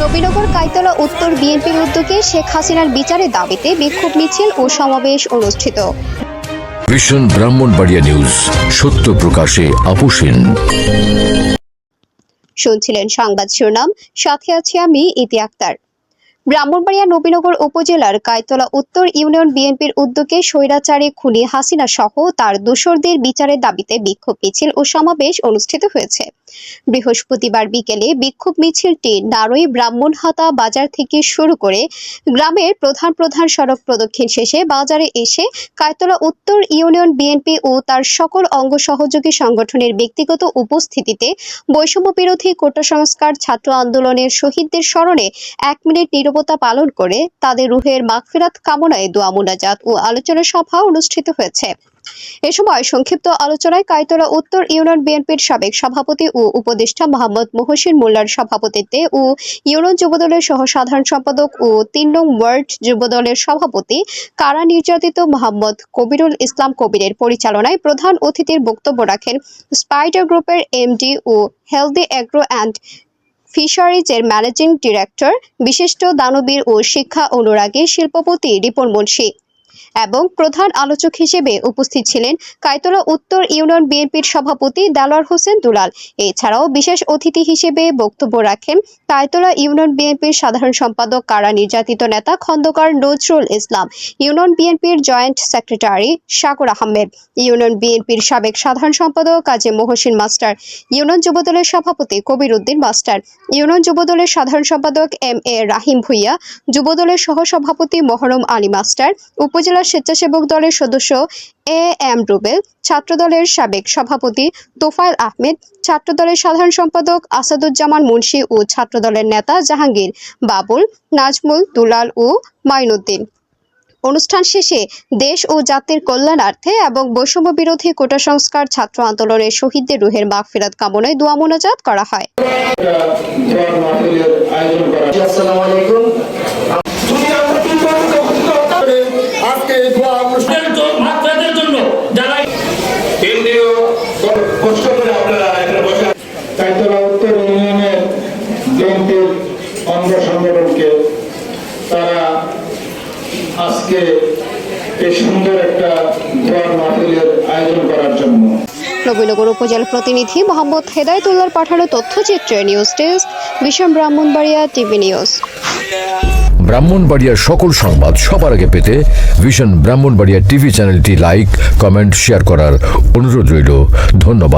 নবীনগর কাইতলা উত্তর বিএনপির উদ্যোগে শেখ হাসিনার বিচারের দাবিতে বিক্ষোভ মিছিল ও সমাবেশ অনুষ্ঠিত। ভিশন ব্রাহ্মণবাড়িয়া নিউজ, সত্য প্রকাশে আপোষহীন। শুনছিলেন সংবাদ শিরোনাম, সাথে আছি আমি ইতি আক্তার। ব্রাহ্মণবাড়িয়া নবীনগর উপজেলার কাইতলা উত্তর ইউনিয়ন বিএনপির উদ্যোগে স্বৈরাচারী খুনি হাসিনা সহ তার দোসরদের বিচারের দাবিতে বিক্ষোভ মিছিল ও সমাবেশ অনুষ্ঠিত হয়েছে। বৃহস্পতিবার বিকেলে বিক্ষোভ মিছিলটি নারই ব্রাহ্মণহাতা বাজার থেকে শুরু করে গ্রামের প্রধান প্রধান সড়ক প্রদক্ষিণ শেষে বাজারে এসে কাইতলা উত্তর ইউনিয়ন বিএনপি ও তার সকল অঙ্গ সহযোগী সংগঠনের ব্যক্তিগত উপস্থিতিতে বৈষম্য বিরোধী কোটা সংস্কার ছাত্র আন্দোলনের শহীদদের স্মরণে 1 মিনিট নীরবতা পালন করে তাদের রুহের মাগফিরাত কামনায় দোয়া মুনাজাত ও আলোচনা সভা অনুষ্ঠিত হয়েছে। এ সময় সংক্ষিপ্ত আলোচনায় কাইতলা উত্তর ইউনিয়ন বিএনপির সাবেক সভাপতি ও উপদেষ্টা মোহাম্মদ মহসিন মোল্লার সভাপতিত্বে ও ইউনিয়ন যুবদলের সহ সাধারণ সম্পাদক ও 3 নং ওয়ার্ড যুবদলের সভাপতি কারা নির্যাতিত মোহাম্মদ কবিরুল ইসলাম কবিরের পরিচালনায় প্রধান অতিথির বক্তব্য রাখেন স্পাইডার গ্রুপের এমডি ও হেলদি এগ্রো অ্যান্ড ফিশারিজের ম্যানেজিং ডিরেক্টর বিশিষ্ট দানবীর ও শিক্ষা অনুরাগী শিল্পপতি রিপন মুন্সি এবং প্রধান আলোচক হিসেবে উপস্থিত ছিলেন কাইতলা উত্তর ইউনিয়ন বিএনপির সভাপতি দেলোয়ার হোসেন দুলাল। এছাড়াও বিশেষ অতিথি হিসেবে বক্তব্য রাখেন কাইতলা ইউনিয়ন বিএনপির সাধারণ সম্পাদক কারা নির্যাতিত নেতা খন্দকার নজরুল ইসলাম, ইউনিয়ন বিএনপির জয়েন্ট সেক্রেটারি সাগর আহমেদ, ইউনিয়ন বিএনপির সাবেক সাধারণ সম্পাদক কাজী মহসিন মাস্টার, ইউনিয়ন যুবদলের সভাপতি কবির উদ্দিন মাস্টার, ইউনিয়ন যুবদলের সাধারণ সম্পাদক এম.এ. রাহিম ভুইয়া, যুবদলের সহসভাপতি মহরম আলী মাস্টার, উপজেলা স্বেচ্ছাসেবক দলের সদস্য এ.এম. রুবেল, ছাত্রদলের সাবেক সভাপতি তোফায়েল আহমেদ, ছাত্রদলের সাধারণ সম্পাদক আসাদুজ্জামান মুন্সি ও ছাত্রদলের নেতা জাহাঙ্গীর, বাবুল, নাজমুল, দুলাল ও মাইনুদ্দিন। অনুষ্ঠান শেষে দেশ ও জাতির কল্যাণার্থে এবং বৈষম্য বিরোধী কোটা সংস্কার ছাত্র আন্দোলনের শহীদদের রুহের মাগফিরাত কামনায় দোয়া মোনাজাত করা হয়। কাইতলা উত্তর ইউনিয়নের বিএনপির অঙ্গ সংগঠনকে তারা আজকে এই সুন্দর একটা দোয়ার মাহফিলের আয়োজন করার জন্য। নবীনগর উপজেলা প্রতিনিধি মোহাম্মদ হেদায়েতুল্লাহর পাঠানো তথ্যচিত্রে news desk, Vision Brahmanbaria TV news. ব্রাহ্মণবাড়িয়ার সকল সংবাদ সবার আগে পেতে ভিশন ব্রাহ্মণবাড়িয়া টিভি চ্যানেলটি লাইক, কমেন্ট, শেয়ার করার অনুরোধ রইল। ধন্যবাদ।